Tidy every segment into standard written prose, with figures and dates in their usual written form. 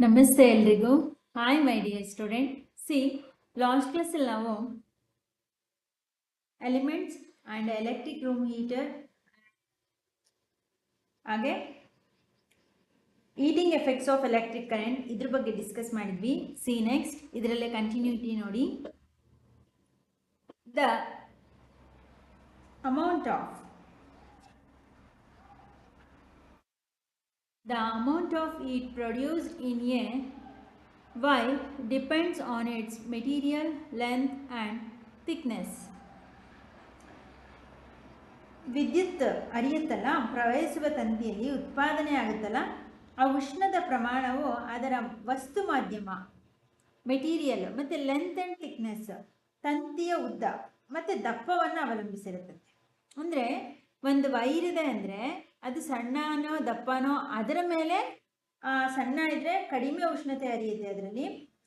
ನಮಸ್ತೆ ಎಲ್ರಿಗೂ. Hi my dear student. Last ಕ್ಲಾಸಲ್ಲಿ ನಾವು elements and electric room heater ಹಾಗೆ heating effects of electric current ಇದ್ರ ಬಗ್ಗೆ ಡಿಸ್ಕಸ್ ಮಾಡಿದ್ವಿ. ನೆಕ್ಸ್ಟ್ ಇದರಲ್ಲೇ ಕಂಟಿನ್ಯೂಟಿ ನೋಡಿ. The amount of heat produced in a wire depends on its material, length and thickness. ವಿದ್ಯುತ್ ಹರಿಯುತ್ತಲ್ಲ, ಪ್ರವಹಿಸುವ ತಂತಿಯಲ್ಲಿ ಉತ್ಪಾದನೆ ಆಗುತ್ತಲ್ಲ, ಆ ಉಷ್ಣದ ಪ್ರಮಾಣವು ಅದರ ವಸ್ತು ಮಾಧ್ಯಮ ಮೆಟೀರಿಯಲ್ ಮತ್ತು ಲೆಂತ್ ಆ್ಯಂಡ್ ಥಿಕ್ನೆಸ್ ತಂತಿಯ ಉದ್ದ ಮತ್ತು ದಪ್ಪವನ್ನು ಅವಲಂಬಿಸಿರುತ್ತದೆ. ಅಂದರೆ ಒಂದು ವೈರ್ ಇದೆ ಅಂದರೆ ಅದು ಸಣ್ಣನೋ ದಪ್ಪನೋ ಅದರ ಮೇಲೆ, ಸಣ್ಣ ಇದ್ದರೆ ಕಡಿಮೆ ಉಷ್ಣತೆ ಹರಿಯುತ್ತೆ ಅದರಲ್ಲಿ,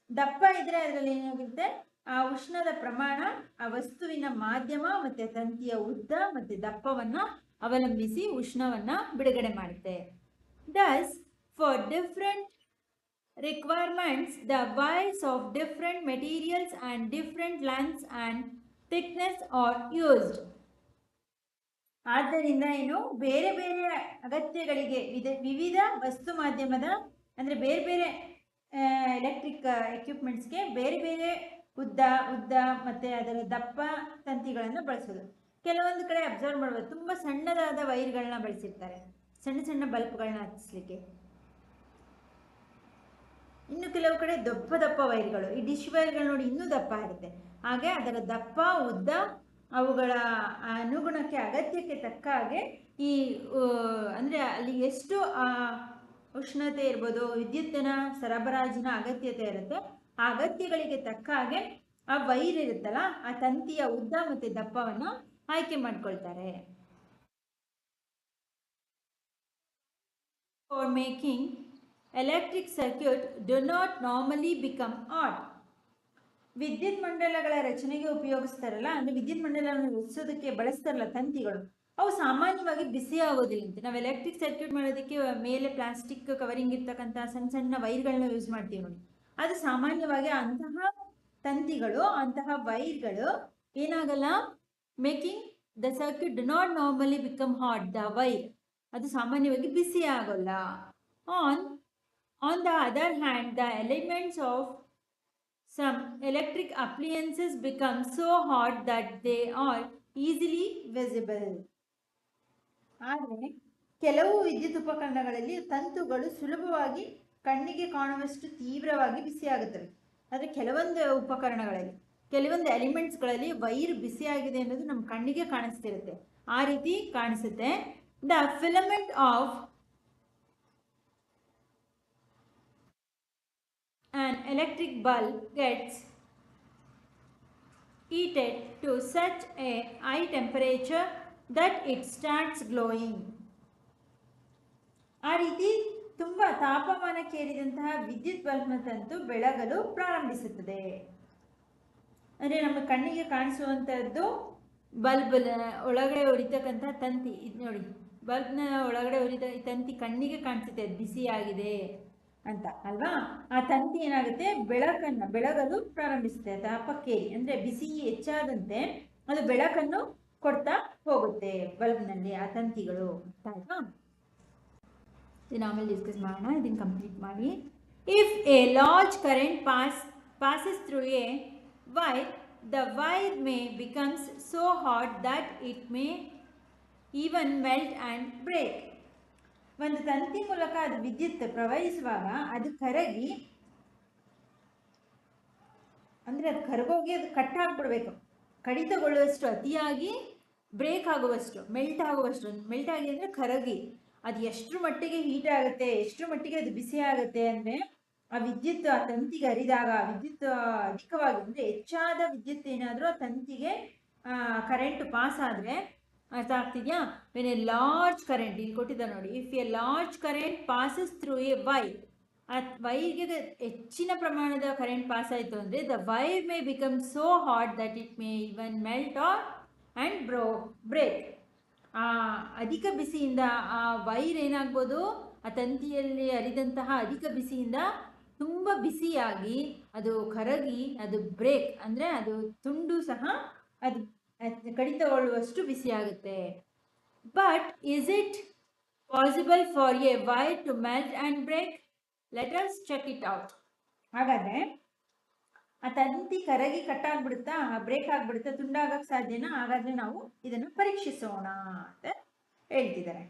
ದಪ್ಪ ಇದ್ದರೆ ಅದರಲ್ಲಿ ಏನಾಗುತ್ತೆ, ಆ ಉಷ್ಣದ ಪ್ರಮಾಣ ಆ ವಸ್ತುವಿನ ಮಾಧ್ಯಮ ಮತ್ತು ತಂತಿಯ ಉದ್ದ ಮತ್ತು ದಪ್ಪವನ್ನು ಅವಲಂಬಿಸಿ ಉಷ್ಣವನ್ನು ಬಿಡುಗಡೆ ಮಾಡುತ್ತೆ. Thus, for different requirements, the wires of different materials and different lengths and thickness are used. ಆದ್ದರಿಂದ ಏನು, ಬೇರೆ ಬೇರೆ ಅಗತ್ಯಗಳಿಗೆ ವಿವಿಧ ವಸ್ತು ಮಾಧ್ಯಮದ ಅಂದರೆ ಬೇರೆ ಬೇರೆ ಎಲೆಕ್ಟ್ರಿಕ್ ಎಕ್ವಿಪ್ಮೆಂಟ್ಸ್ಗೆ ಬೇರೆ ಬೇರೆ ಉದ್ದ ಮತ್ತು ಅದರ ದಪ್ಪ ತಂತಿಗಳನ್ನು ಬಳಸೋದು. ಕೆಲವೊಂದು ಕಡೆ ಅಬ್ಸರ್ವ್ ಮಾಡ್ಬೋದು, ತುಂಬ ಸಣ್ಣದಾದ ವೈರ್ಗಳನ್ನ ಬಳಸಿರ್ತಾರೆ ಸಣ್ಣ ಸಣ್ಣ ಬಲ್ಬ್ಗಳನ್ನ ಹಚ್ಚಿಸ್ಲಿಕ್ಕೆ. ಇನ್ನು ಕೆಲವು ಕಡೆ ದಪ್ಪ ವೈರ್ಗಳು, ಈ ಡಿಶ್ ವೈರ್ಗಳು ನೋಡಿ ಇನ್ನೂ ದಪ್ಪ ಇರುತ್ತೆ. ಹಾಗೆ ಅದರ ದಪ್ಪ ಉದ್ದ ಅವುಗಳ ಅನುಗುಣಕ್ಕೆ ಅಗತ್ಯಕ್ಕೆ ತಕ್ಕ ಹಾಗೆ ಈ ಅಂದರೆ ಅಲ್ಲಿ ಎಷ್ಟು ಉಷ್ಣತೆ ಇರ್ಬೋದು, ವಿದ್ಯುತ್ತಿನ ಸರಬರಾಜಿನ ಅಗತ್ಯತೆ ಇರುತ್ತೆ, ಆ ಅಗತ್ಯಗಳಿಗೆ ತಕ್ಕ ಹಾಗೆ ಆ ವೈರ್ ಇರುತ್ತಲ್ಲ, ಆ ತಂತಿಯ ಉದ್ದ ಮತ್ತು ದಪ್ಪವನ್ನು ಆಯ್ಕೆ ಮಾಡ್ಕೊಳ್ತಾರೆ. For making electric circuit do not normally become hot. ವಿದ್ಯುತ್ ಮಂಡಲಗಳ ರಚನೆಗೆ ಉಪಯೋಗಿಸ್ತಾರಲ್ಲ, ಅಂದರೆ ವಿದ್ಯುತ್ ಮಂಡಲವನ್ನು ರಚಿಸೋದಕ್ಕೆ ಬಳಸ್ತಾರಲ್ಲ ತಂತಿಗಳು, ಅವು ಸಾಮಾನ್ಯವಾಗಿ ಬಿಸಿ ಆಗೋದಿಲ್ಲ. ಅಂತ ನಾವು ಎಲೆಕ್ಟ್ರಿಕ್ ಸರ್ಕ್ಯೂಟ್ ಮಾಡೋದಕ್ಕೆ ಮೇಲೆ ಪ್ಲಾಸ್ಟಿಕ್ ಕವರಿಂಗ್ ಇರ್ತಕ್ಕಂಥ ಸಣ್ಣ ಸಣ್ಣ ವೈರ್ಗಳನ್ನ ಯೂಸ್ ಮಾಡ್ತೀವಿ ನೋಡಿ, ಅದು ಸಾಮಾನ್ಯವಾಗಿ ಅಂತಹ ತಂತಿಗಳು, ಅಂತಹ ವೈರ್ಗಳು ಏನಾಗಲ್ಲ, making the circuit do not normally become hot. The wire ಅದು ಸಾಮಾನ್ಯವಾಗಿ ಬಿಸಿ ಆಗೋಲ್ಲ. On the other hand, the elements of some electric appliances become so hot that they are easily visible. ಆದರೆ ಕೆಲವು ವಿದ್ಯುತ್ ಉಪಕರಣಗಳಲ್ಲಿ ತಂತುಗಳು ಸುಲಭವಾಗಿ ಕಣ್ಣಿಗೆ ಕಾಣುವಷ್ಟು ತೀವ್ರವಾಗಿ ಬಿಸಿಯಾಗುತ್ತವೆ. ಆದರೆ ಕೆಲವೊಂದು ಉಪಕರಣಗಳಲ್ಲಿ, ಕೆಲವೊಂದು ಎಲಿಮೆಂಟ್ಸ್ಗಳಲ್ಲಿ ವೈರ್ ಬಿಸಿಯಾಗಿದೆ ಅನ್ನೋದು ನಮ್ಮ ಕಣ್ಣಿಗೆ ಕಾಣಿಸ್ತಿರುತ್ತೆ, ಆ ರೀತಿ ಕಾಣಿಸುತ್ತೆ. The filament of an electric bulb gets heated to such a high temperature that it starts glowing. ಆ ರೀತಿ ತುಂಬ ತಾಪಮಾನಕ್ಕೇರಿದಂತಹ ವಿದ್ಯುತ್ ಬಲ್ಬ್ನ ತಂತು ಬೆಳಗಲು ಪ್ರಾರಂಭಿಸುತ್ತದೆ. ಅಂದರೆ ನಮ್ಮ ಕಣ್ಣಿಗೆ ಕಾಣಿಸುವಂಥದ್ದು ಬಲ್ಬ್ ಒಳಗಡೆ ಉರಿತಕ್ಕಂಥ ತಂತಿ. ಇದು ನೋಡಿ, ಬಲ್ಬ್ನ ಒಳಗಡೆ ಉರಿದ ತಂತಿ ಕಣ್ಣಿಗೆ ಕಾಣಿಸುತ್ತೆ ಅದು ಬಿಸಿಯಾಗಿದೆ ಅಂತ ಅಲ್ವಾ. ಆ ತಂತಿ ಏನಾಗುತ್ತೆ, ಬೆಳಗಲು ಪ್ರಾರಂಭಿಸುತ್ತೆ, ತಾಪಕ್ಕೇರಿ ಅಂದರೆ ಬಿಸಿ ಹೆಚ್ಚಾದಂತೆ ಅದು ಬೆಳಕನ್ನು ಕೊಡ್ತಾ ಹೋಗುತ್ತೆ ಬಲ್ಬ್ನಲ್ಲಿ ಆ ತಂತಿಗಳು. ಆಯ್ತಾ, ಇದನ್ನ ಆಮೇಲೆ ಡಿಸ್ಕಸ್ ಮಾಡೋಣ, ಇದನ್ನು ಕಂಪ್ಲೀಟ್ ಮಾಡಿ. If a large current passes through a wire, the wire may becomes so hot that it may even melt and break. ಒಂದು ತಂತಿ ಮೂಲಕ ಅದು ವಿದ್ಯುತ್ ಪ್ರವಹಿಸುವಾಗ ಅದು ಕರಗಿ, ಅಂದರೆ ಅದು ಕರಗೋಗಿ ಅದು ಕಟ್ ಆಗಿಬಿಡ್ಬೇಕು, ಕಡಿತಗೊಳ್ಳುವಷ್ಟು, ಅತಿಯಾಗಿ ಬ್ರೇಕ್ ಆಗುವಷ್ಟು, ಮೆಲ್ಟ್ ಆಗಿ ಅಂದರೆ ಕರಗಿ ಅದು ಎಷ್ಟರ ಮಟ್ಟಿಗೆ ಹೀಟ್ ಆಗುತ್ತೆ, ಎಷ್ಟರ ಮಟ್ಟಿಗೆ ಅದು ಬಿಸಿ ಆಗುತ್ತೆ ಅಂದರೆ ಆ ವಿದ್ಯುತ್ ಆ ತಂತಿಗೆ ಹರಿದಾಗ, ವಿದ್ಯುತ್ ಅಧಿಕವಾಗಿ ಅಂದರೆ ಹೆಚ್ಚಾದ ವಿದ್ಯುತ್ ಏನಾದರೂ ಆ ತಂತಿಗೆ ಕರೆಂಟ್ ಪಾಸ್ ಆದರೆ, ಅರ್ಥ ಆಗ್ತಿದೆಯಾ? ವೆನ್ ಎ ಲಾರ್ಜ್ ಕರೆಂಟ್, ಇಲ್ಲಿ ಕೊಟ್ಟಿದ್ದಾರೆ ನೋಡಿ, if a large current passes through a wire, ಆ ವೈರ್ಗೆ ಹೆಚ್ಚಿನ ಪ್ರಮಾಣದ ಕರೆಂಟ್ ಪಾಸ್ ಆಯಿತು ಅಂದರೆ the wire may become so hot that it may even melt and break. ಅಧಿಕ ಬಿಸಿಯಿಂದ ಆ ವೈರ್ ಏನಾಗ್ಬೋದು, ಆ ತಂತಿಯಲ್ಲಿ ಹರಿದಂತಹ ಅಧಿಕ ಬಿಸಿಯಿಂದ ತುಂಬ ಬಿಸಿಯಾಗಿ ಅದು ಕರಗಿ ಅದು ಬ್ರೇಕ್ ಅಂದರೆ ಅದು ತುಂಡು ಸಹ ಅದು ಕಡಿತಗೊಳ್ಳುವಷ್ಟು ಬಿಸಿಯಾಗುತ್ತೆ. But is it possible for a wire to melt and break? Let us check it out. ಹಾಗಾದರೆ ಆ ತಂತಿ ಕರಗಿ ಕಟ್ಟಾಗ್ಬಿಡುತ್ತಾ, ಬ್ರೇಕ್ ಆಗ್ಬಿಡುತ್ತಾ, ತುಂಡಾಗಕ್ಕೆ ಸಾಧ್ಯನಾ? ಹಾಗಾದರೆ ನಾವು ಇದನ್ನು ಪರೀಕ್ಷಿಸೋಣ ಅಂತ ಹೇಳ್ತಿದ್ದಾರೆ.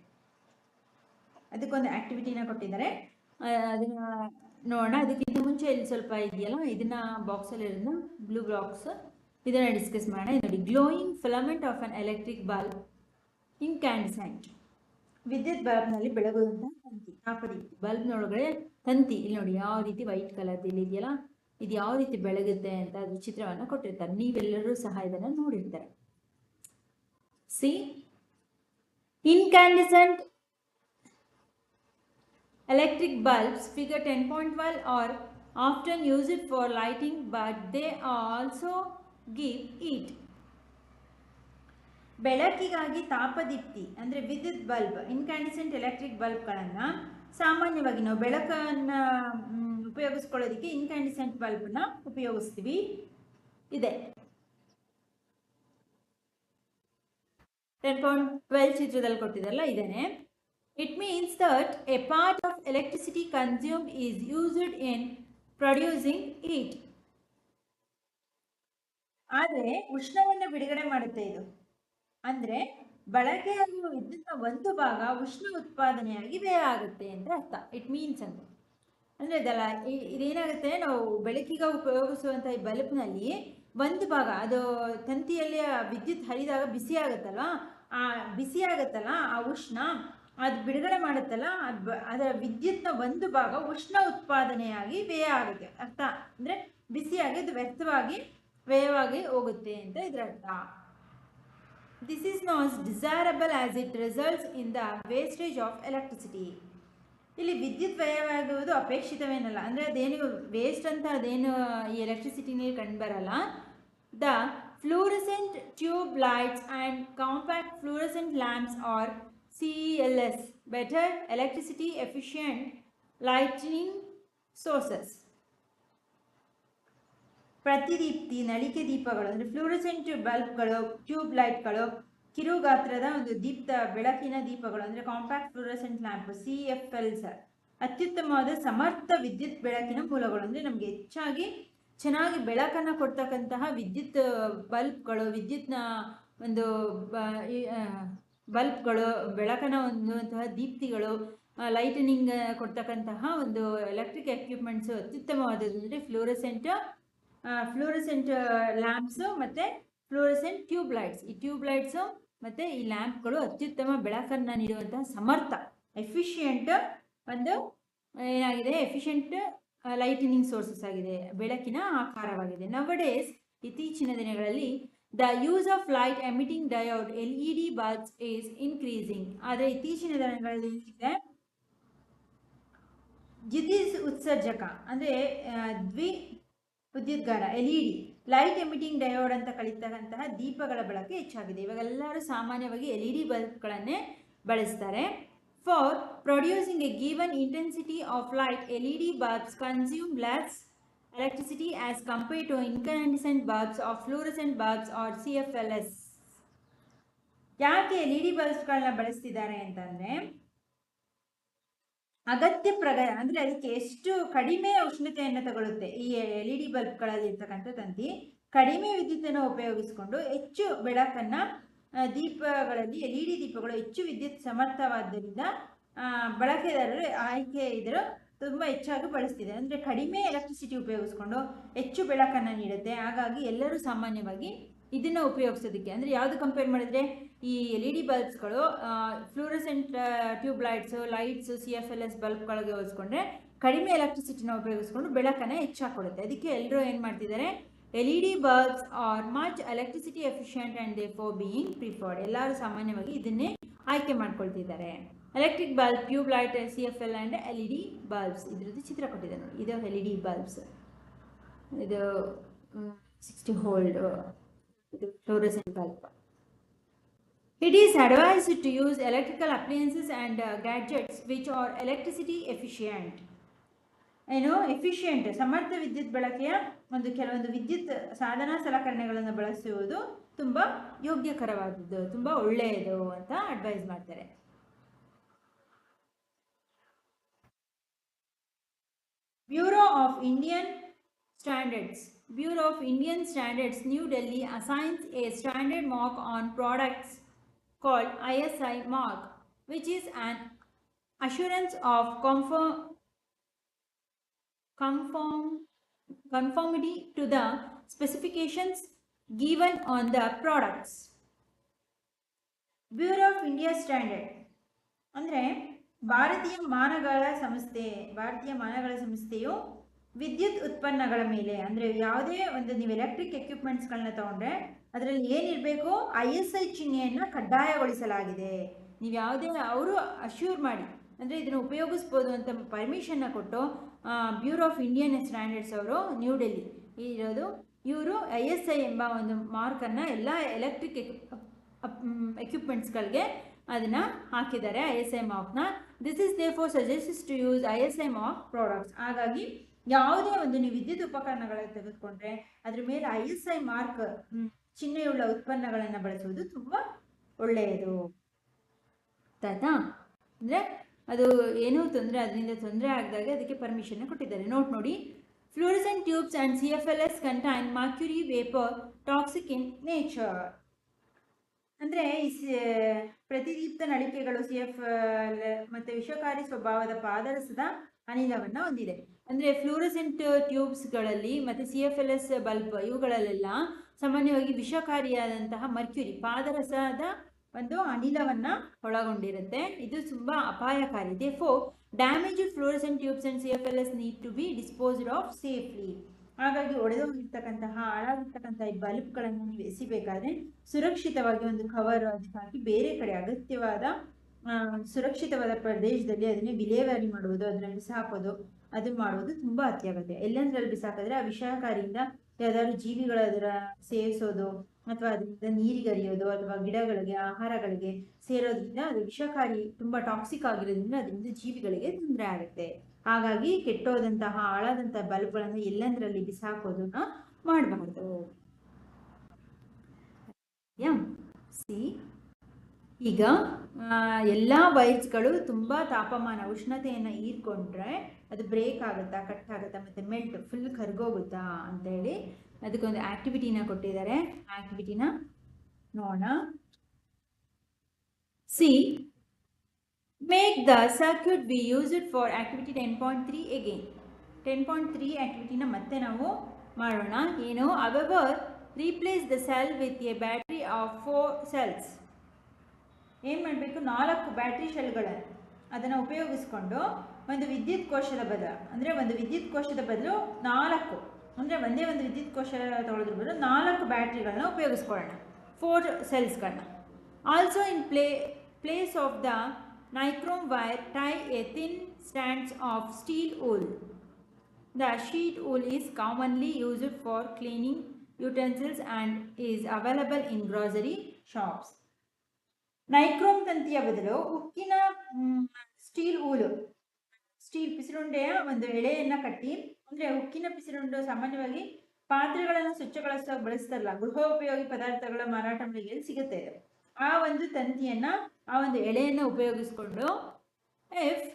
ಅದಕ್ಕೊಂದು ಆಕ್ಟಿವಿಟಿನ ಕೊಟ್ಟಿದ್ದಾರೆ, ಅದನ್ನ ನೋಡೋಣ. ಅದಕ್ಕಿಂತ ಮುಂಚೆ ಇಲ್ಲಿ ಸ್ವಲ್ಪ ಇದೆಯಲ್ಲ, ಇದನ್ನ ಬಾಕ್ಸಲ್ಲಿ ಇರೋದನ್ನ ಬ್ಲೂ ಬಾಕ್ಸ್, ಇದನ್ನ ಡಿಸ್ಕಸ್ ಮಾಡೋಣ. ನೋಡಿ, glowing filament of an electric bulb incandescent. ವಿದ್ಯುತ್ ಬಲ್ಬ್ನಲ್ಲಿ ಬೆಳಗುವಂತಹ ತಂತಿ, ತಾಪದೀಪ್ತಿ. ಬಲ್ಬ್ನೊಳಗಡೆ ತಂತಿ ಇಲ್ಲಿ ನೋಡಿ ಯಾವ ರೀತಿ ವೈಟ್ ಕಲರ್ ಇಲ್ಲಿ ಇದೆಯಲ್ಲ, ಇದು ಯಾವ ರೀತಿ ಬೆಳಗುತ್ತೆ ಅಂತ ಅದ್ರ ಚಿತ್ರವನ್ನು ಕೊಟ್ಟಿರ್ತಾರೆ. ನೀವೆಲ್ಲರೂ ಸಹ ಇದನ್ನು ನೋಡಿರ್ತಾರೆ. See, incandescent electric bulbs figure 10.12 are often used for lighting, but they also give heat. ಬೆಳಕಿಗಾಗಿ ತಾಪದೀಪ್ತಿ ಅಂದರೆ ವಿದ್ಯುತ್ ಬಲ್ಬ್, ಇನ್ಕ್ಯಾಂಡಿಸೆಂಟ್ ಎಲೆಕ್ಟ್ರಿಕ್ ಬಲ್ಬ್ಗಳನ್ನು ಸಾಮಾನ್ಯವಾಗಿ ನಾವು ಬೆಳಕನ್ನು ಉಪಯೋಗಿಸ್ಕೊಳ್ಳೋದಕ್ಕೆ ಇನ್ಕ್ಯಾಂಡಿಸೆಂಟ್ ಬಲ್ಬ್ನ ಉಪಯೋಗಿಸ್ತೀವಿ. ಇದೆ 10.12 ಚಿತ್ರದಲ್ಲಿ ಕೊಟ್ಟಿದ್ದಾರಲ್ಲ, ಇದೇನೆ. It means that a part of electricity consumed is used in producing heat. ಆದರೆ ಉಷ್ಣವನ್ನು ಬಿಡುಗಡೆ ಮಾಡುತ್ತೆ ಇದು. ಅಂದರೆ ಬಳಕೆಯಾಗುವ ವಿದ್ಯುತ್ನ ಒಂದು ಭಾಗ ಉಷ್ಣ ಉತ್ಪಾದನೆಯಾಗಿ ವ್ಯಯ ಆಗುತ್ತೆ ಅಂತ ಅರ್ಥ. ಇಟ್ ಮೀನ್ಸ್ ಅಂದರೆ ಇದಲ್ಲ, ಇದೇನಾಗುತ್ತೆ, ನಾವು ಬೆಳಕಿಗೆ ಉಪಯೋಗಿಸುವಂಥ ಈ ಬಲ್ಬ್ನಲ್ಲಿ ಒಂದು ಭಾಗ ಅದು ತಂತಿಯಲ್ಲಿ ವಿದ್ಯುತ್ ಹರಿದಾಗ ಬಿಸಿ ಆಗುತ್ತಲ್ಲ, ಆ ಉಷ್ಣ ಅದು ಬಿಡುಗಡೆ ಮಾಡುತ್ತಲ್ಲ, ಅದರ ವಿದ್ಯುತ್ನ ಒಂದು ಭಾಗ ಉಷ್ಣ ಉತ್ಪಾದನೆಯಾಗಿ ವ್ಯಯ ಆಗುತ್ತೆ. ಅರ್ಥ ಅಂದರೆ ಬಿಸಿಯಾಗಿ ಅದು ವ್ಯರ್ಥವಾಗಿ ವ್ಯಯವಾಗಿ ಹೋಗುತ್ತೆ ಅಂತ ಇದರ ಅರ್ಥ. This is not desirable as it results in the wastage of electricity. ಇಲ್ಲಿ ವಿದ್ಯುತ್ ವ್ಯಯವಾಗುವುದು ಅಪೇಕ್ಷಿತವೇನಲ್ಲ, ಅಂದರೆ ಅದೇನು ವೇಸ್ಟ್ ಅಂತ ಅದೇನು ಈ ಎಲೆಕ್ಟ್ರಿಸಿಟಿನಲ್ಲಿ ಕಂಡುಬರಲ್ಲ. The fluorescent tube lights and compact fluorescent lamps are CELS, better electricity efficient lighting sources. ಪ್ರತಿದೀಪ್ತಿ ನಳಿಕೆ ದೀಪಗಳು ಅಂದರೆ ಫ್ಲೂರೆಸೆಂಟ್ ಬಲ್ಬ್ಗಳು, ಟ್ಯೂಬ್ ಲೈಟ್ಗಳು, ಕಿರುಗಾತ್ರದ ಒಂದು ಬೆಳಕಿನ ದೀಪಗಳು ಅಂದರೆ ಕಾಂಪ್ಯಾಕ್ಟ್ ಫ್ಲೂರೆಸೆಂಟ್ ಲ್ಯಾಂಪ್, CFLs, ಅತ್ಯುತ್ತಮವಾದ ಸಮರ್ಥ ವಿದ್ಯುತ್ ಬೆಳಕಿನ ಮೂಲಗಳು. ಅಂದರೆ ನಮಗೆ ಚೆನ್ನಾಗಿ ಬೆಳಕನ್ನು ಕೊಡ್ತಕ್ಕಂತಹ ವಿದ್ಯುತ್ ಬಲ್ಬ್ಗಳು, ವಿದ್ಯುತ್ನ ಒಂದು ಬಲ್ಬ್ಗಳು, ಬೆಳಕನ್ನು ಹೊಂದುವಂತಹ ದೀಪ್ತಿಗಳು, ಲೈಟನಿಂಗ್ ಕೊಡ್ತಕ್ಕಂತಹ ಒಂದು ಎಲೆಕ್ಟ್ರಿಕ್ ಎಕ್ವಿಪ್ಮೆಂಟ್ಸು ಅತ್ಯುತ್ತಮವಾದದ್ದು ಅಂದರೆ ಫ್ಲೂರೆಸೆಂಟ್ ಲ್ಯಾಂಪ್ಸು ಮತ್ತು ಫ್ಲೂರೆಸೆಂಟ್ ಟ್ಯೂಬ್ ಲೈಟ್ಸ್. ಈ ಟ್ಯೂಬ್ ಲೈಟ್ಸು ಮತ್ತು ಈ ಲ್ಯಾಂಪ್ಗಳು ಅತ್ಯುತ್ತಮ ಬೆಳಕನ್ನು ನೀಡುವಂತಹ ಸಮರ್ಥ ಎಫಿಷಿಯೆಂಟ್ ಒಂದು ಏನಾಗಿದೆ, ಎಫಿಷಿಯೆಂಟ್ ಲೈಟನಿಂಗ್ ಸೋರ್ಸಸ್ ಆಗಿದೆ, ಬೆಳಕಿನ ಆಕಾರವಾಗಿದೆ. ನವಡೇಸ್, ಇತ್ತೀಚಿನ ದಿನಗಳಲ್ಲಿ the use of light emitting diode LED bulbs is increasing. ಆದರೆ ಇತ್ತೀಚಿನ ದಿನಗಳಲ್ಲಿ ದ್ಯುತಿ ಉತ್ಸರ್ಜಕ ಅಂದರೆ ದ್ವಿ ವಿದ್ಯುದ್ಗಾರ LED ಲೈಟ್ ಎಮಿಟಿಂಗ್ ಡಯೋಡ್ ಅಂತ ಕರೀತಕ್ಕಂತಹ ದೀಪಗಳ ಬಳಕೆ ಹೆಚ್ಚಾಗಿದೆ. ಇವಾಗೆಲ್ಲರೂ ಸಾಮಾನ್ಯವಾಗಿ LED ಬಲ್ಬ್ಗಳನ್ನೇ ಬಳಸ್ತಾರೆ. For producing A given intensity of light LED bulbs consume less electricity as compared to incandescent bulbs or fluorescent bulbs or CFLs. ಯಾಕೆ LED ಬಲ್ಬ್ಸ್ಗಳನ್ನ ಬಳಸ್ತಿದ್ದಾರೆ ಅಂತಂದರೆ, ಅಗತ್ಯ ಅಂದರೆ ಅದಕ್ಕೆ ಎಷ್ಟು ಕಡಿಮೆ ಉಷ್ಣತೆಯನ್ನು ತಗೊಳ್ಳುತ್ತೆ ಈ LED ಬಲ್ಬ್ಗಳಲ್ಲಿ ಇರ್ತಕ್ಕಂಥ ತಂತಿ, ಕಡಿಮೆ ವಿದ್ಯುತ್ತನ್ನು ಉಪಯೋಗಿಸಿಕೊಂಡು ಹೆಚ್ಚು ಬೆಳಕನ್ನು ದೀಪಗಳಲ್ಲಿ LED ದೀಪಗಳು ಹೆಚ್ಚು ವಿದ್ಯುತ್ ಸಮರ್ಥವಾದ್ದರಿಂದ ಬಳಕೆದಾರರು ಇದ್ರು ತುಂಬ ಹೆಚ್ಚಾಗಿ ಬಳಸ್ತಿದೆ. ಅಂದರೆ ಕಡಿಮೆ ಎಲೆಕ್ಟ್ರಿಸಿಟಿ ಉಪಯೋಗಿಸ್ಕೊಂಡು ಹೆಚ್ಚು ಬೆಳಕನ್ನು ನೀಡುತ್ತೆ. ಹಾಗಾಗಿ ಎಲ್ಲರೂ ಸಾಮಾನ್ಯವಾಗಿ ಇದನ್ನು ಉಪಯೋಗಿಸೋದಕ್ಕೆ, ಅಂದರೆ ಯಾವುದು ಕಂಪೇರ್ ಮಾಡಿದರೆ ಈ LED ಬಲ್ಬ್ಸ್ಗಳು ಫ್ಲೂರೆಸೆಂಟ್ ಟ್ಯೂಬ್ ಲೈಟ್ಸು CFLs ಬಲ್ಬ್ಗಳಿಗೆ ಹೋಲಿಸ್ಕೊಂಡ್ರೆ ಕಡಿಮೆ ಎಲೆಕ್ಟ್ರಿಸಿಟಿನ ಉಪಯೋಗಿಸ್ಕೊಂಡು ಬೆಳಕನ್ನು ಹೆಚ್ಚಾಗಿ ಕೊಡುತ್ತೆ. ಅದಕ್ಕೆ ಎಲ್ಲರೂ ಏನು ಮಾಡ್ತಿದ್ದಾರೆ, LED bulbs are much electricity efficient and therefore being preferred. ಎಲ್ಲರೂ ಸಾಮಾನ್ಯವಾಗಿ ಇದನ್ನೇ ಆಯ್ಕೆ ಮಾಡ್ಕೊಳ್ತಿದ್ದಾರೆ. Electric bulb, tube light, CFL and LED bulbs. ಇದರದ್ದು ಚಿತ್ರ ಕೊಟ್ಟಿದೆ ನೋಡಿ, ಇದು LED ಬಲ್ಬ್ಸ್, ಇದು 60 ವೋಲ್ಟ್, ಇದು fluorescent bulb. It is advised to use electrical appliances and gadgets which are electricity efficient. ಏನು ಎಫಿಷಿಯೆಂಟ್ ಸಮರ್ಥ ವಿದ್ಯುತ್ ಬಳಕೆಯ ಕೆಲವೊಂದು ವಿದ್ಯುತ್ ಸಾಧನ ಸಲಕರಣೆಗಳನ್ನು ಬಳಸುವುದು ತುಂಬ ಯೋಗ್ಯಕರವಾದದ್ದು, ತುಂಬ ಒಳ್ಳೆಯದು ಅಂತ ಅಡ್ವೈಸ್ ಮಾಡ್ತಾರೆ. Bureau of Indian Standards. Bureau of Indian Standards, New Delhi, assigns a standard mark on products called ISI mark, which is an assurance of conformity to the specifications given on the products. Bureau of India Standard ಅಂದರೆ ಭಾರತೀಯ ಮಾನಗಳ ಸಂಸ್ಥೆಯು ವಿದ್ಯುತ್ ಉತ್ಪನ್ನಗಳ ಮೇಲೆ, ಅಂದರೆ ಯಾವುದೇ ನೀವು electric ಎಕ್ವಿಪ್ಮೆಂಟ್ಸ್ಗಳನ್ನ ತಗೊಂಡ್ರೆ ಅದರಲ್ಲಿ ಏನಿರಬೇಕು, ISI ಚಿಹ್ನೆಯನ್ನು ಕಡ್ಡಾಯಗೊಳಿಸಲಾಗಿದೆ. ನೀವು ಯಾವುದೇ ಅವರು ಅಶ್ಯೂರ್ ಮಾಡಿ, ಅಂದರೆ ಇದನ್ನು ಉಪಯೋಗಿಸ್ಬೋದು ಅಂತ ಪರ್ಮಿಷನ್ನ ಕೊಟ್ಟು ಬ್ಯೂರೋ ಆಫ್ ಇಂಡಿಯನ್ ಸ್ಟ್ಯಾಂಡರ್ಡ್ಸ್ ಅವರು ನ್ಯೂ ಡೆಲ್ಲಿ ಇರೋದು, ಇವರು ISI ಎಂಬ ಒಂದು ಮಾರ್ಕನ್ನು ಎಲ್ಲ ಎಲೆಕ್ಟ್ರಿಕ್ ಎಕ್ವಿಪ್ಮೆಂಟ್ಸ್ಗಳಿಗೆ ಅದನ್ನು ಹಾಕಿದ್ದಾರೆ, ISI ಮಾರ್ಕ್ನ. This is therefore suggests to use ISI mark products. ಹಾಗಾಗಿ ಯಾವುದೇ ನೀವು ವಿದ್ಯುತ್ ಉಪಕರಣಗಳನ್ನು ತೆಗೆದುಕೊಂಡ್ರೆ ಅದ್ರ ಮೇಲೆ ISI ಮಾರ್ಕ್ ಚಿಹ್ನೆಯುಳ್ಳ ಉತ್ಪನ್ನಗಳನ್ನು ಬಳಸುವುದು ತುಂಬ ಒಳ್ಳೆಯದು. ಆಯ್ತಾ? ಅಂದರೆ ಅದು ಏನೂ ಅದರಿಂದ ತೊಂದರೆ ಆಗದಾಗ ಅದಕ್ಕೆ ಪರ್ಮಿಷನ್ ಕೊಟ್ಟಿದ್ದಾರೆ. ನೋಡಿ, fluorescent tubes and CFLs contain mercury vapour toxic in nature. ಅಂದರೆ ಈ ಪ್ರತಿದೀಪ್ತ ನಳಿಕೆಗಳು CFL ಮತ್ತು ವಿಷಕಾರಿ ಸ್ವಭಾವದ ಪಾದರಸದ ಅನಿಲವನ್ನು ಹೊಂದಿದೆ. ಅಂದರೆ ಫ್ಲೂರೆಸೆಂಟ್ ಟ್ಯೂಬ್ಸ್ಗಳಲ್ಲಿ ಮತ್ತು CFLs ಬಲ್ಬ್ ಇವುಗಳಲ್ಲೆಲ್ಲ ಸಾಮಾನ್ಯವಾಗಿ ವಿಷಕಾರಿಯಾದಂತಹ ಮರ್ಕ್ಯುರಿ ಪಾದರಸದ ಒಂದು ಅನಿಲವನ್ನು ಒಳಗೊಂಡಿರುತ್ತೆ. ಇದು ತುಂಬ ಅಪಾಯಕಾರಿ. Therefore, damaged fluorescent tubes and CFLs need to be disposed of safely. ಹಾಗಾಗಿ ಒಡೆದೋಗಿರ್ತಕ್ಕಂತಹ ಹಾಳಾಗಿರ್ತಕ್ಕಂಥ ಈ ಬಲ್ಬ್ಗಳನ್ನು ನೀವು ಎಸಿಬೇಕಾದ್ರೆ ಸುರಕ್ಷಿತವಾಗಿ ಒಂದು ಕವರ್ ಅದಕ್ಕೆ ಹಾಕಿ ಬೇರೆ ಕಡೆ ಅಗತ್ಯವಾದ ಸುರಕ್ಷಿತವಾದ ಪ್ರದೇಶದಲ್ಲಿ ಅದನ್ನೇ ವಿಲೇವಾರಿ ಮಾಡುವುದು, ಅದನ್ನು ಬಿಸಾಕೋದು, ಅದು ಮಾಡುವುದು ತುಂಬ ಅತ್ಯಗತ್ಯ. ಎಲ್ಲಂದ್ರಲ್ಲಿ ಬಿಸಾಕಿದ್ರೆ ಆ ವಿಷಕಾರಿಯಿಂದ ಯಾವ್ದಾದ್ರು ಜೀವಿಗಳು ಅದರ ಸೇರಿಸೋದು ಅಥವಾ ಅದರಿಂದ ನೀರಿಗೆ ಹರಿಯೋದು ಅಥವಾ ಗಿಡಗಳಿಗೆ ಆಹಾರಗಳಿಗೆ ಸೇರೋದ್ರಿಂದ ಅದು ವಿಷಕಾರಿ ತುಂಬ ಟಾಕ್ಸಿಕ್ ಆಗಿರೋದ್ರಿಂದ ಅದರಿಂದ ಜೀವಿಗಳಿಗೆ ತೊಂದರೆ ಆಗುತ್ತೆ. ಹಾಗಾಗಿ ಕೆಟ್ಟೋದಂತಹ ಹಾಳಾದಂತಹ ಬಲ್ಬ್ಗಳನ್ನು ಎಲ್ಲಂದ್ರಲ್ಲಿ ಬಿಸಾಕೋದನ್ನ ಮಾಡಬಾರ್ದು. ಈಗ ಎಲ್ಲ ವೈರ್ಸ್ಗಳು ತುಂಬ ತಾಪಮಾನ ಉಷ್ಣತೆಯನ್ನು ಹೀರ್ಕೊಂಡ್ರೆ ಅದು ಬ್ರೇಕ್ ಆಗುತ್ತಾ, ಕಟ್ ಆಗುತ್ತಾ, ಮತ್ತು ಮೆಲ್ಟ್ ಫುಲ್ ಕರ್ಗೋಗುತ್ತಾ ಅಂತೇಳಿ ಅದಕ್ಕೊಂದು ಆಕ್ಟಿವಿಟಿನ ಕೊಟ್ಟಿದ್ದಾರೆ. ಆಕ್ಟಿವಿಟಿನ ನೋಡೋಣ. Make the circuit we used for activity 10.3 again. 10.3 activity na ಮತ್ತೆ ನಾವು ಮಾಡೋಣ. ಏನು? However, replace the cell with a battery of 4 cells. ಏನು ಮಾಡಬೇಕು? 4 ಬ್ಯಾಟ್ರಿ ಶೆಲ್ಗಳನ್ನು ಅದನ್ನು ಉಪಯೋಗಿಸ್ಕೊಂಡು ಒಂದು ವಿದ್ಯುತ್ ಕೋಶದ ಬದಲು, ಅಂದರೆ ಒಂದು ವಿದ್ಯುತ್ ಕೋಶದ ಬದಲು 4, ಅಂದರೆ ಒಂದೇ ಒಂದು ವಿದ್ಯುತ್ ಕೋಶ ತಗೊಳ್ಳೋದ್ರ ಬದಲು 4 ಬ್ಯಾಟ್ರಿಗಳನ್ನ ಉಪಯೋಗಿಸ್ಕೊಳ್ಳೋಣ, 4 ಸೆಲ್ಸ್ಗಳನ್ನ. Also in place of the nichrome wire, tie a thin strands of steel wool. The sheet wool is commonly used for cleaning utensils and is available in grocery shops. Nichrome ತಂತಿಯ ಬದಲು ಉಕ್ಕಿನ ಸ್ಟೀಲ್ ಊಲು, ಸ್ಟೀಲ್ ಪಿಸಿರುಂಡೆಯ ಒಂದು ಎಳೆಯನ್ನು ಕಟ್ಟಿ, ಅಂದರೆ ಉಕ್ಕಿನ ಪಿಸಿರುಂಡು ಸಾಮಾನ್ಯವಾಗಿ ಪಾತ್ರೆಗಳನ್ನು ಸ್ವಚ್ಛಗೊಳಿಸೋಕೆ ಬಳಸ್ತಾರಲ್ಲ, ಗೃಹೋಪಯೋಗಿ ಪದಾರ್ಥಗಳ ಮಾರಾಟ ಮಳಿಗೆಯಲ್ಲಿ ಸಿಗುತ್ತೆ. ಆ ಒಂದು ತಂತಿಯನ್ನು, ಆ ಒಂದು ಎಳೆಯನ್ನು ಉಪಯೋಗಿಸ್ಕೊಂಡು, if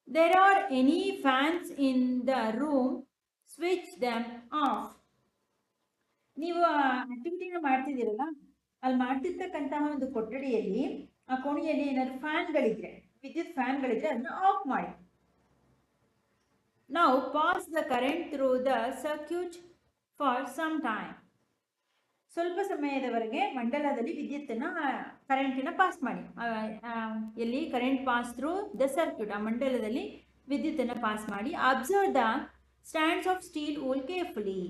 there are any fans in the room switch them off. ನೀವು ಆಕ್ಟಿವಿಟಿನ ಮಾಡ್ತಿದ್ದೀರಲ್ಲ, ಅಲ್ಲಿ ಮಾಡ್ತಿರ್ತಕ್ಕಂತಹ ಒಂದು ಕೊಠಡಿಯಲ್ಲಿ, ಆ ಕೋಣೆಯಲ್ಲಿ ಏನಾದ್ರು ಫ್ಯಾನ್ಗಳಿದ್ರೆ, ವಿದ್ಯುತ್ ಫ್ಯಾನ್ಗಳಿದ್ರೆ ಅದನ್ನ ಆಫ್ ಮಾಡಿ. ನಾವು pass the current through the circuit for some time. ಸ್ವಲ್ಪ ಸಮಯದವರೆಗೆ ಮಂಡಲದಲ್ಲಿ ವಿದ್ಯುತ್ತನ್ನು, ಕರೆಂಟನ್ನು ಪಾಸ್ ಮಾಡಿ. ಎಲ್ಲಿ? Current pass through the circuit, ಆ ಮಂಡಲದಲ್ಲಿ ವಿದ್ಯುತ್ತನ್ನು ಪಾಸ್ ಮಾಡಿ. Observe the stands of steel wool carefully.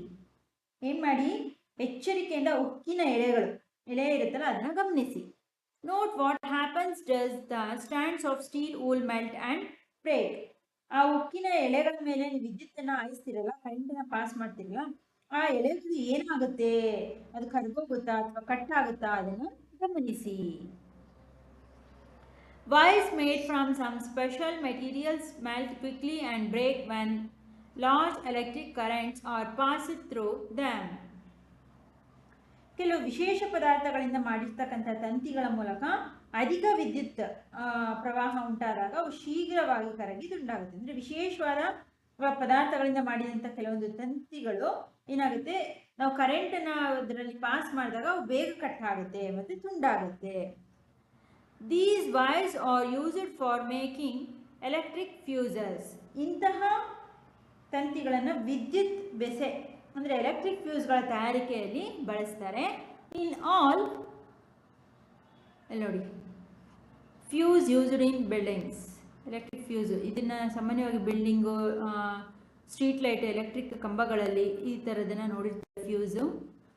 ಏನು ಮಾಡಿ? ಎಚ್ಚರಿಕೆಯಿಂದ ಉಕ್ಕಿನ ಎಳೆ ಇರುತ್ತಲ್ಲ ಅದನ್ನು ಗಮನಿಸಿ. Note what happens does the stands of steel wool melt and break. ಆ ಉಕ್ಕಿನ ಎಳೆಗಳ ಮೇಲೆ ನೀವು ವಿದ್ಯುತ್ತನ್ನು ಹಾಯಿಸ್ತಿರಲ್ಲ, ಕರೆಂಟನ್ನು ಪಾಸ್ ಮಾಡ್ತಿರಲ್ಲ, ಆ ಎಳೆಗಳು ಏನಾಗುತ್ತೆ, ಅದು ಕರ್ಗೋಗುತ್ತಾ ಅಥವಾ ಕಟ್ ಆಗುತ್ತಾ, ಅದನ್ನು ಗಮನಿಸಿ. Wires made from some special materials melt quickly and break when large electric currents are passed through them. ಕೆಲವು ವಿಶೇಷ ಪದಾರ್ಥಗಳಿಂದ ಮಾಡಿರ್ತಕ್ಕಂಥ ತಂತಿಗಳ ಮೂಲಕ ಅಧಿಕ ವಿದ್ಯುತ್ ಪ್ರವಾಹ ಉಂಟಾದಾಗ ಅವು ಶೀಘ್ರವಾಗಿ ಕರಗಿ ತುಂಡಾಗುತ್ತೆ. ಅಂದರೆ ವಿಶೇಷವಾದ ಪದಾರ್ಥಗಳಿಂದ ಮಾಡಿದಂಥ ಕೆಲವೊಂದು ತಂತಿಗಳು ಏನಾಗುತ್ತೆ, ನಾವು ಕರೆಂಟನ್ನು ಅದರಲ್ಲಿ ಪಾಸ್ ಮಾಡಿದಾಗ ಅವು ಬೇಗ ಕಟ್ ಆಗುತ್ತೆ ಮತ್ತು ತುಂಡಾಗುತ್ತೆ. These wires are used for making electric fuses. ಇಂತಹ ತಂತಿಗಳನ್ನು ವಿದ್ಯುತ್ ಬೆಸೆ ಅಂದರೆ ಎಲೆಕ್ಟ್ರಿಕ್ ಫ್ಯೂಸ್ಗಳ ತಯಾರಿಕೆಯಲ್ಲಿ ಬಳಸ್ತಾರೆ. ಇನ್ ಆಲ್ ನೋಡಿ, fuse used in buildings. Electric fuse ಇದನ್ನು ಸಾಮಾನ್ಯವಾಗಿ ಬಿಲ್ಡಿಂಗು, ಸ್ಟ್ರೀಟ್ ಲೈಟ್, ಎಲೆಕ್ಟ್ರಿಕ್ ಕಂಬಗಳಲ್ಲಿ ಈ ಥರದನ್ನು ನೋಡಿರ್ತಾರೆ ಫ್ಯೂಸು.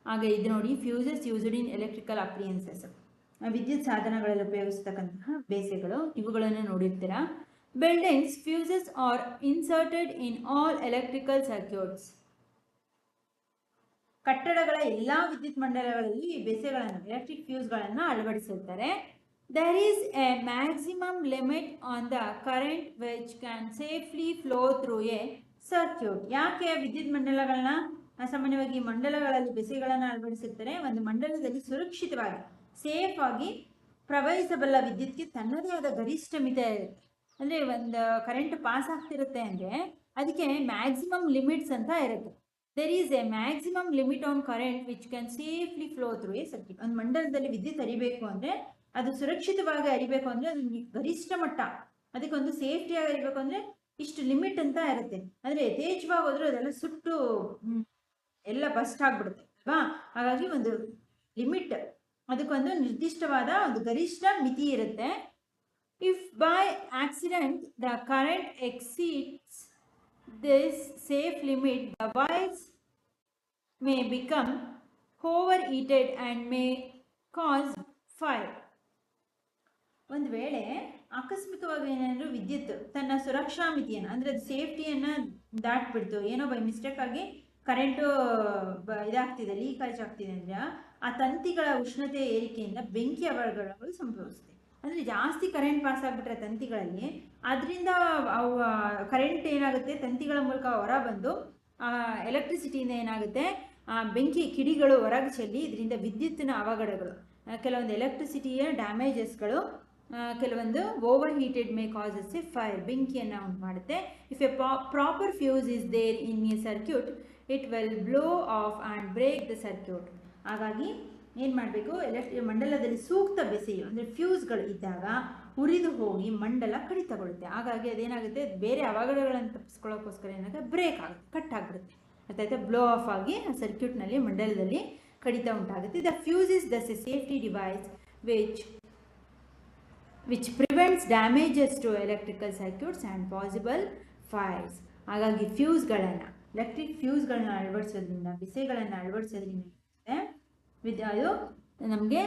ಹಾಗೆ ಇದು ನೋಡಿ, fuses used in electrical appliances, ವಿದ್ಯುತ್ ಸಾಧನಗಳಲ್ಲಿ ಉಪಯೋಗಿಸ್ತಕ್ಕಂತಹ ಬೇಸೆಗಳು, ಇವುಗಳನ್ನು ನೋಡಿರ್ತೀರಾ. Buildings fuses are inserted in all electrical circuits. ಕಟ್ಟಡಗಳ ಎಲ್ಲ ವಿದ್ಯುತ್ ಮಂಡಲಗಳಲ್ಲಿ ಬೆಸೆಗಳನ್ನು, ಎಲೆಕ್ಟ್ರಿಕ್ ಫ್ಯೂಸ್ಗಳನ್ನು ಅಳವಡಿಸಿರ್ತಾರೆ. There is a maximum limit on the current which can safely flow through a circuit. ಯಾಕೆ ವಿದ್ಯುತ್ ಮಂಡಲಗಳನ್ನ ಸಾಮಾನ್ಯವಾಗಿ ಮಂಡಲಗಳಲ್ಲಿ ಬೆಸೆಗಳನ್ನು ಅಳವಡಿಸಿರ್ತಾರೆ? ಒಂದು ಮಂಡಲದಲ್ಲಿ ಸುರಕ್ಷಿತವಾಗಿ ಸೇಫ್ ಆಗಿ ಪ್ರವಹಿಸಬಲ್ಲ ವಿದ್ಯುತ್ಗೆ ತನ್ನದೇ ಆದ ಗರಿಷ್ಠ ಮಿತಿ ಇರುತ್ತೆ. ಅಂದರೆ ಒಂದು ಕರೆಂಟ್ ಪಾಸ್ ಆಗ್ತಿರುತ್ತೆ ಅಂದರೆ ಅದಕ್ಕೆ ಮ್ಯಾಕ್ಸಿಮಮ್ ಲಿಮಿಟ್ಸ್ ಅಂತ ಇರುತ್ತೆ. There is a maximum limit on current which can safely flow through a circuit. ಒಂದು ಮಂಡಲದಲ್ಲಿ ವಿದ್ಯುತ್ ಹರಿಬೇಕು ಅಂದರೆ, ಅದು ಸುರಕ್ಷಿತವಾಗಿ ಹರಿಬೇಕು ಅಂದರೆ ಅದು ಗರಿಷ್ಠ ಮಟ್ಟ, ಅದಕ್ಕೊಂದು ಸೇಫ್ಟಿಯಾಗಿ ಹರಿಬೇಕು ಅಂದರೆ ಇಷ್ಟು ಲಿಮಿಟ್ ಅಂತ ಇರುತ್ತೆ. ಅಂದರೆ ಯಥೇಚ್ಛವಾಗಿ ಹೋದರೂ ಅದೆಲ್ಲ ಸುಟ್ಟು ಎಲ್ಲ ಬಸ್ಟ್ ಆಗಿಬಿಡುತ್ತೆ ಅಲ್ವಾ. ಹಾಗಾಗಿ ಒಂದು ಲಿಮಿಟ್, ಅದಕ್ಕೊಂದು ನಿರ್ದಿಷ್ಟವಾದ ಒಂದು ಗರಿಷ್ಠ ಮಿತಿ ಇರುತ್ತೆ. If by accident the current exceeds this safe limit, the wires may become overheated and may cause fire. ಒಂದು ವೇಳೆ ಆಕಸ್ಮಿಕವಾಗಿ ಏನಾದರೂ ವಿದ್ಯುತ್ ತನ್ನ ಸುರಕ್ಷಾ ಮಿತಿಯನ್ನು, ಅಂದರೆ ಅದು ಸೇಫ್ಟಿಯನ್ನು ದಾಟ್ಬಿಡ್ತು, ಏನೋ ಬೈ ಮಿಸ್ಟೇಕ್ ಆಗಿ ಕರೆಂಟು ಇದಾಗ್ತಿದೆ, ಲೀಕೇಜ್ ಆಗ್ತಿದೆ ಅಂದರೆ ಆ ತಂತಿಗಳ ಉಷ್ಣತೆ ಏರಿಕೆಯಿಂದ ಬೆಂಕಿ ಅವಘಡಗಳು ಸಂಭವಿಸುತ್ತೆ. ಅಂದರೆ ಜಾಸ್ತಿ ಕರೆಂಟ್ ಪಾಸ್ ಆಗಿಬಿಟ್ರೆ ತಂತಿಗಳಲ್ಲಿ, ಅದರಿಂದ ಅವು ಕರೆಂಟ್ ಏನಾಗುತ್ತೆ ತಂತಿಗಳ ಮೂಲಕ ಹೊರ ಬಂದು ಎಲೆಕ್ಟ್ರಿಸಿಟಿಯಿಂದ ಏನಾಗುತ್ತೆ ಬೆಂಕಿ ಕಿಡಿಗಳು ಹೊರಗೆ ಚೆಲ್ಲಿ ಇದರಿಂದ ವಿದ್ಯುತ್ತಿನ ಅವಘಡಗಳು, ಕೆಲವೊಂದು ಎಲೆಕ್ಟ್ರಿಸಿಟಿಯ ಡ್ಯಾಮೇಜಸ್ಗಳು, ಕೆಲವೊಂದು overheated may causes a fire, ಬೆಂಕಿಯನ್ನು ಉಂಟು ಮಾಡುತ್ತೆ. If a proper fuse is there in a circuit it will blow off and break the circuit. ಹಾಗಾಗಿ ಏನು ಮಾಡಬೇಕು, ಮಂಡಲದಲ್ಲಿ ಸೂಕ್ತ ಬೆಸೆಯು ಅಂದರೆ ಫ್ಯೂಸ್ಗಳು ಇದ್ದಾಗ ಉರಿದು ಹೋಗಿ ಮಂಡಲ ಕಡಿತಗೊಳ್ಳುತ್ತೆ. ಹಾಗಾಗಿ ಅದೇನಾಗುತ್ತೆ, ಬೇರೆ ಅವಘಡಗಳನ್ನು ತಪ್ಪಿಸ್ಕೊಳ್ಳೋಕ್ಕೋಸ್ಕರ ಏನಾಗುತ್ತೆ, ಬ್ರೇಕ್ ಆಗುತ್ತೆ, ಕಟ್ ಆಗಿಬಿಡುತ್ತೆ, ಅರ್ಥಾಯ್ತಾ, ಬ್ಲೋ ಆಫ್ ಆಗಿ ಆ ಸರ್ಕ್ಯೂಟ್ನಲ್ಲಿ ಮಂಡಲದಲ್ಲಿ ಕಡಿತ ಉಂಟಾಗುತ್ತೆ. The fuse is thus a safety device which prevents damages to electrical circuits and possible fires. ಹಾಗಾಗಿ ಫ್ಯೂಸ್ಗಳನ್ನು, ಎಲೆಕ್ಟ್ರಿಕ್ ಫ್ಯೂಸ್ಗಳನ್ನ ಅಳವಡಿಸೋದ್ರಿಂದ, ಬೆಸೆಗಳನ್ನು ಅಳವಡಿಸೋದ್ರಿಂದ ಅದು ನಮಗೆ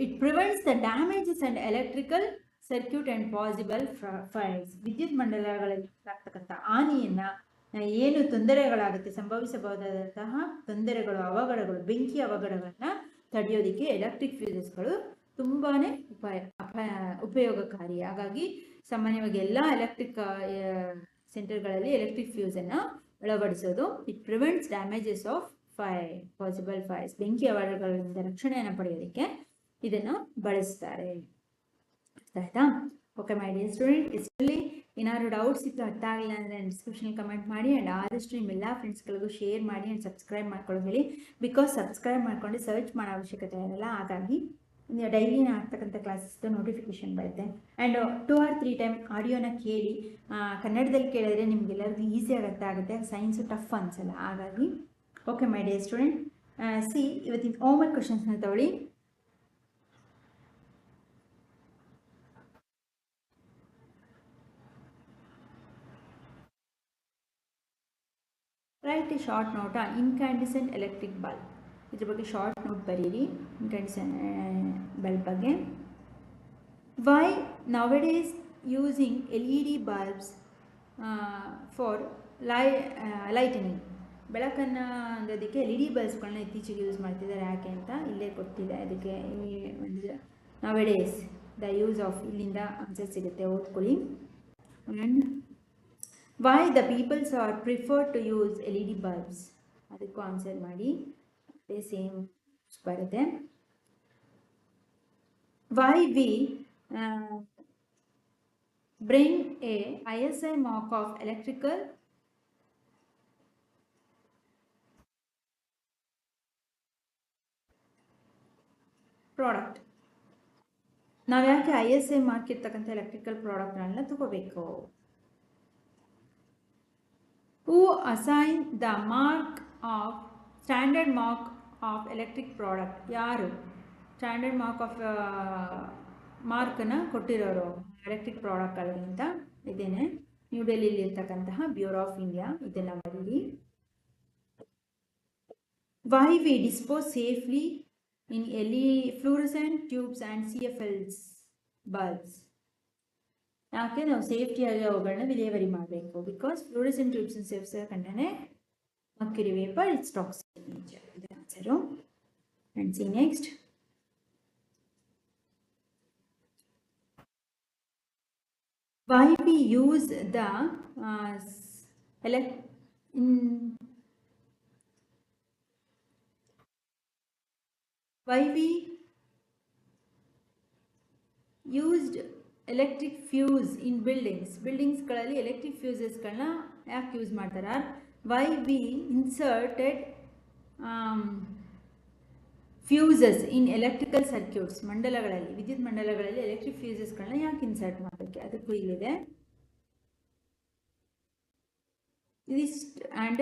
it prevents the damages and electrical circuit and possible fires. ವಿದ್ಯುತ್ ಮಂಡಲಗಳಲ್ಲಿ ಆಗ್ತಕ್ಕಂಥ ಹಾನಿಯನ್ನು, ಏನು ತೊಂದರೆಗಳಾಗುತ್ತೆ, ಸಂಭವಿಸಬಹುದಾದಂತಹ ತೊಂದರೆಗಳು, ಅವಘಡಗಳು, ಬೆಂಕಿ ಅವಘಡಗಳನ್ನು ತಡೆಯೋದಕ್ಕೆ ಎಲೆಕ್ಟ್ರಿಕ್ ಫ್ಯೂಸಸ್ಗಳು ತುಂಬಾ ಉಪಯೋಗಕಾರಿ. ಹಾಗಾಗಿ ಸಾಮಾನ್ಯವಾಗಿ ಎಲ್ಲ ಎಲೆಕ್ಟ್ರಿಕ್ ಸೆಂಟರ್ಗಳಲ್ಲಿ ಎಲೆಕ್ಟ್ರಿಕ್ ಫ್ಯೂಸನ್ನು ಅಳವಡಿಸೋದು. It prevents damages of possible fires, ಬೆಂಕಿ ಅವಘಡಗಳಿಂದ ರಕ್ಷಣೆಯನ್ನು ಪಡೆಯೋದಕ್ಕೆ ಇದನ್ನು ಬಳಸ್ತಾರೆ. ಆಯ್ತಾ? ಓಕೆ ಮೈ ಡಿಯರ್ ಸ್ಟೂಡೆಂಟ್, ಇದರಲ್ಲಿ ಏನಾದ್ರು ಡೌಟ್ಸ್ ಇತ್ತು, ಅರ್ಥ ಆಗಿಲ್ಲ ಅಂದರೆ ಡಿಸ್ಕ್ರಿಪ್ಷನ್ ಕಮೆಂಟ್ ಮಾಡಿ, ಆ್ಯಂಡ್ ಆದಷ್ಟು ನಿಮ್ಮೆಲ್ಲ ಫ್ರೆಂಡ್ಸ್ಗಳಿಗೂ ಶೇರ್ ಮಾಡಿ ಆ್ಯಂಡ್ ಸಬ್ಸ್ಕ್ರೈಬ್ ಮಾಡ್ಕೊಳ್ಳೋ ಹೇಳಿ. ಬಿಕಾಸ್ ಸಬ್ಸ್ಕ್ರೈಬ್ ಮಾಡ್ಕೊಂಡು ಸರ್ಚ್ ಮಾಡೋ ಅವಶ್ಯಕತೆ ಇರಲ್ಲ. ಹಾಗಾಗಿ ಡೈಲಿ ಆಗ್ತಕ್ಕಂಥ ಕ್ಲಾಸಸ್ದು ನೋಟಿಫಿಕೇಶನ್ ಬರುತ್ತೆ. ಆ್ಯಂಡ್ 2 or 3 ಟೈಮ್ ಆಡಿಯೋನ ಕೇಳಿ, ಕನ್ನಡದಲ್ಲಿ ಕೇಳಿದ್ರೆ ನಿಮಗೆಲ್ಲರಿಗೂ ಈಸಿಯಾಗಿ ಅರ್ಥ ಆಗುತ್ತೆ, ಸೈನ್ಸು ಟಫ್ ಅನ್ಸಲ್ಲ. ಹಾಗಾಗಿ ಓಕೆ ಮೈ ಡಿಯರ್ ಸ್ಟೂಡೆಂಟ್, ಇವತ್ತಿನ ಹೋಮ್ವರ್ಕ್ ಕ್ವಶನ್ಸ್ನ ತಗೊಳ್ಳಿ. Write a short note on incandescent electric bulb. ಇದ್ರ ಬಗ್ಗೆ ಶಾರ್ಟ್ ನೋಟ್ ಬರೀರಿ, ಇನ್ಕ್ಯಾಂಡಿಸೆಂಟ್ ಬಲ್ಬ್ ಬಗ್ಗೆ. Why nowadays using LED bulbs for lightning. ಬೆಳಕನ್ನು ಅಂದೋದಕ್ಕೆ LED ಬಲ್ಬ್ಸ್ಗಳನ್ನ ಇತ್ತೀಚೆಗೆ ಯೂಸ್ ಮಾಡ್ತಿದ್ದಾರೆ. ಯಾಕೆ ಅಂತ ಇಲ್ಲೇ ಕೊಟ್ಟಿದೆ. ಅದಕ್ಕೆ ಒಂದು ನೌಡೇಸ್ ದ ಯೂಸ್ ಆಫ್, ಇಲ್ಲಿಂದ ಆನ್ಸರ್ ಸಿಗುತ್ತೆ, ಓದ್ಕೊಳ್ಳಿ. And why the peoples are prefer to use LED bulbs, ಅದಕ್ಕೂ ಆನ್ಸರ್ ಮಾಡಿ. ಅದೇ ಸೇಮ್ ಬರುತ್ತೆ. Why we bring a ISI mark of electrical product. ನಾವು ಯಾಕೆ ISI ಮಾರ್ಕ್ ಇರ್ತಕ್ಕಂಥ ಎಲೆಕ್ಟ್ರಿಕಲ್ ಪ್ರಾಡಕ್ಟ್ಗಳನ್ನ ತಗೋಬೇಕು? Who assign the mark of standard mark of electric product? ಯಾರು ಸ್ಟ್ಯಾಂಡರ್ಡ್ ಮಾರ್ಕ್ ಆಫ್ ಮಾರ್ಕನ್ನು ಕೊಟ್ಟಿರೋರು ಎಲೆಕ್ಟ್ರಿಕ್ ಪ್ರಾಡಕ್ಟ್ಗಳಿಗೆ ಅಂತ? ಇದೇನೆ ನ್ಯೂ ಡೆಲ್ಲಿಲಿ ಇರ್ತಕ್ಕಂತಹ ಬ್ಯೂರೋ ಆಫ್ ಇಂಡಿಯಾ. ಇದೆಲ್ಲ ಬರೀರಿ. Why we dispose safely in fluorescent tubes and CFLs bulbs? ಯಾಕೆ ನಾವು ಸೇಫ್ಟಿಯಾಗಿ ಅವುಗಳನ್ನ ವಿಲೇವಾರಿ ಮಾಡಬೇಕು? Because fluorescent tubes and safes contain mercury vapor, it's toxic in nature. ಇದು answer. And see next. Why we use the why we used electric fuse in buildings ಗಳಲ್ಲಿ electric fusesಗಳನ್ನ ಯಾಕೆ use ಮಾಡ್ತಾರೆ? why we inserted fuses in electrical circuits, ಮಂಡಲಗಳಲ್ಲಿ ವಿದ್ಯುತ್ ಮಂಡಲಗಳಲ್ಲಿ electric fusesಗಳನ್ನ ಯಾಕೆ insert ಮಾಡಬೇಕು? ಅದಕ್ಕೂ ಇಲ್ಲಿದೆ. and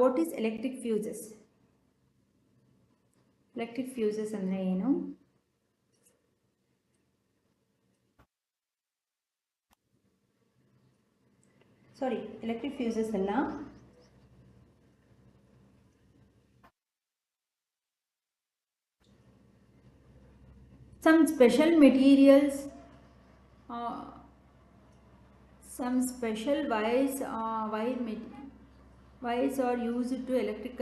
what is electric fuses? Electric fuses ಅಂದರೆ ಏನು? ಸಾರಿ, ಎಲೆಕ್ಟ್ರಿಕ್ ಫ್ಯೂಸಸ್ ಅಲ್ಲ. some special materials, some special wires are used to electric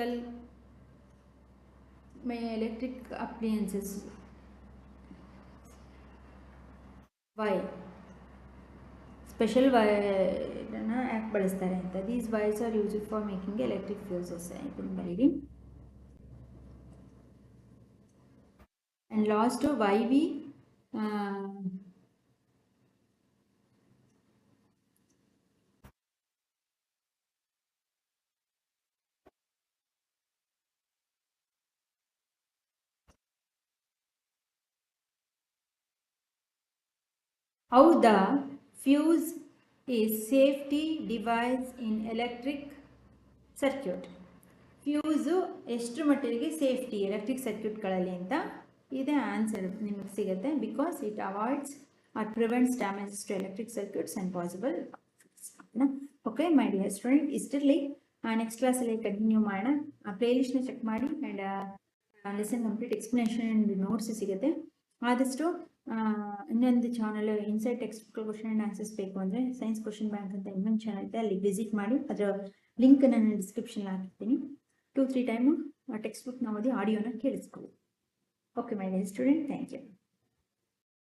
appliances. why special wire ಅನ್ನು ಯಾಕೆ ಬಳಸ್ತಾರೆ ಅಂತ? these wires are used for making electric fuses. ಇದನ್ನು ಬರೀರಿ. and last, why we how the fuse is safety device in electric circuit. Fuse ಎಷ್ಟು ಮಟ್ಟಿಗೆ safety electric ಸರ್ಕ್ಯೂಟ್ಗಳಲ್ಲಿ ಅಂತ ಇದೇ ಆನ್ಸರ್ ನಿಮಗೆ ಸಿಗುತ್ತೆ. Because it avoids or prevents damages to electric circuits and possible. Okay my dear student, ಇಷ್ಟರಲ್ಲಿ next ಕ್ಲಾಸಲ್ಲಿ continue ಮಾಡೋಣ. ಆ ಪ್ಲೇಲಿಸ್ಟ್ನ ಚೆಕ್ ಮಾಡಿ and lesson complete explanation and notes ಸಿಗುತ್ತೆ. ಆದಷ್ಟು ಇನ್ನೊಂದು channel Insight text book question and answers ಬೇಕು ಅಂದರೆ ಸೈನ್ಸ್ ಕ್ವಶನ್ ಬ್ಯಾಂಕ್ ಅಂತ ಇನ್ನೊಂದು ಚಾನಲ್ ಇದೆ, ಅಲ್ಲಿ ವಿಸಿಟ್ ಮಾಡಿ. ಅದರ ಲಿಂಕ್ ನಾನು ಡಿಸ್ಕ್ರಿಪ್ಷನ್ ಹಾಕಿರ್ತೀನಿ. 2-3 ಟೈಮು ಟೆಕ್ಸ್ಟ್ ಬುಕ್ನ ಓದಿ ಆಡಿಯೋನ ಕೇಳಿಸ್ಕೊಳ್ಳಿ. Okay my dear student, thank you.